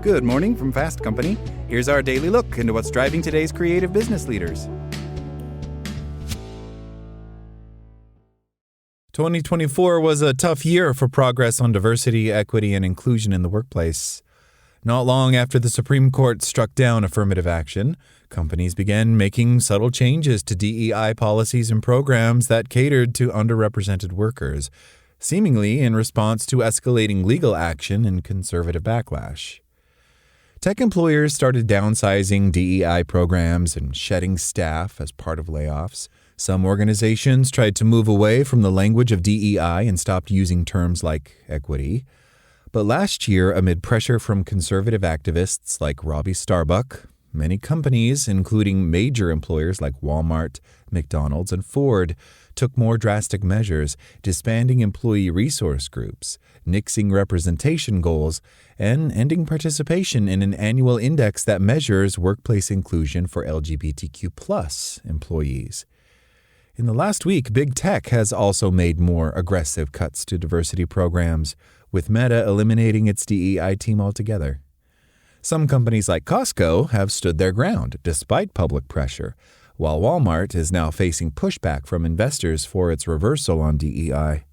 Good morning from Fast Company. Here's our daily look into what's driving today's creative business leaders. 2024 was a tough year for progress on diversity, equity, and inclusion in the workplace. Not long after the Supreme Court struck down affirmative action, companies began making subtle changes to DEI policies and programs that catered to underrepresented workers, seemingly in response to escalating legal action and conservative backlash. Tech employers started downsizing DEI programs and shedding staff as part of layoffs. Some organizations tried to move away from the language of DEI and stopped using terms like equity. But last year, amid pressure from conservative activists like Robbie Starbuck, many companies, including major employers like Walmart, McDonald's, and Ford, took more drastic measures, disbanding employee resource groups, nixing representation goals, and ending participation in an annual index that measures workplace inclusion for LGBTQ+ employees. In the last week, Big Tech has also made more aggressive cuts to diversity programs, with Meta eliminating its DEI team altogether. Some companies like Costco have stood their ground despite public pressure, while Walmart is now facing pushback from investors for its reversal on DEI.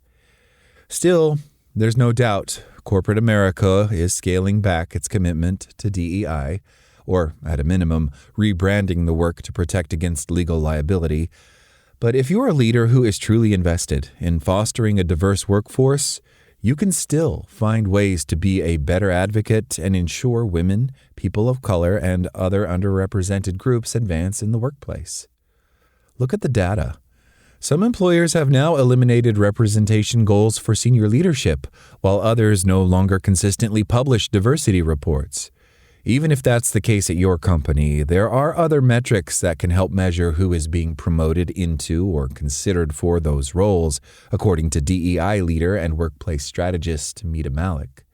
Still, there's no doubt corporate America is scaling back its commitment to DEI, or at a minimum, rebranding the work to protect against legal liability. But if you're a leader who is truly invested in fostering a diverse workforce, you can still find ways to be a better advocate and ensure women, people of color, and other underrepresented groups advance in the workplace. Look at the data. Some employers have now eliminated representation goals for senior leadership, while others no longer consistently publish diversity reports. Even if that's the case at your company, there are other metrics that can help measure who is being promoted into or considered for those roles, according to DEI leader and workplace strategist Mita Malik.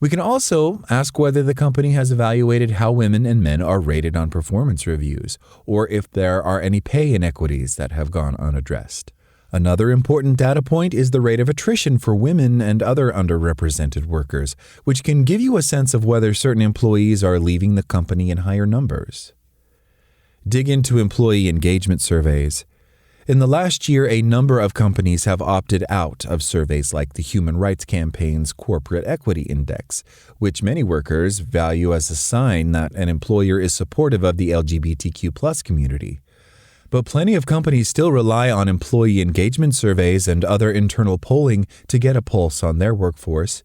We can also ask whether the company has evaluated how women and men are rated on performance reviews, or if there are any pay inequities that have gone unaddressed. Another important data point is the rate of attrition for women and other underrepresented workers, which can give you a sense of whether certain employees are leaving the company in higher numbers. Dig into employee engagement surveys. In the last year, a number of companies have opted out of surveys like the Human Rights Campaign's Corporate Equity Index, which many workers value as a sign that an employer is supportive of the LGBTQ+ community. But plenty of companies still rely on employee engagement surveys and other internal polling to get a pulse on their workforce.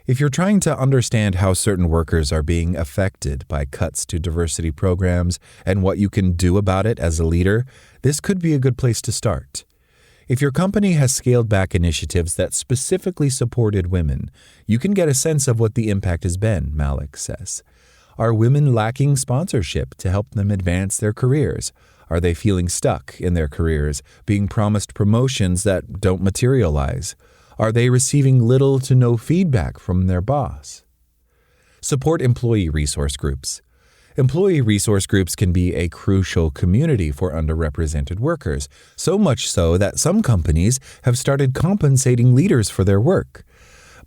If you're trying to understand how certain workers are being affected by cuts to diversity programs and what you can do about it as a leader, this could be a good place to start. If your company has scaled back initiatives that specifically supported women, you can get a sense of what the impact has been, Malik says. Are women lacking sponsorship to help them advance their careers? Are they feeling stuck in their careers, being promised promotions that don't materialize? Are they receiving little to no feedback from their boss? Support employee resource groups. Employee resource groups can be a crucial community for underrepresented workers, so much so that some companies have started compensating leaders for their work.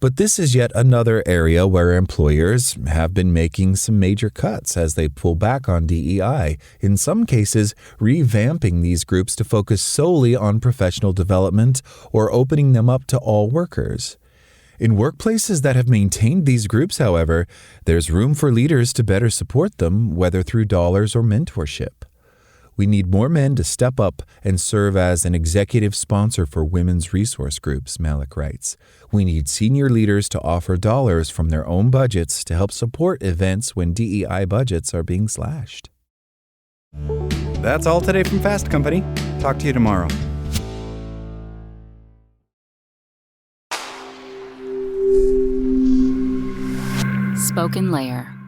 But this is yet another area where employers have been making some major cuts as they pull back on DEI, in some cases revamping these groups to focus solely on professional development or opening them up to all workers. In workplaces that have maintained these groups, however, there's room for leaders to better support them, whether through dollars or mentorship. We need more men to step up and serve as an executive sponsor for women's resource groups, Malik writes. We need senior leaders to offer dollars from their own budgets to help support events when DEI budgets are being slashed. That's all today from Fast Company. Talk to you tomorrow. Spoken Layer.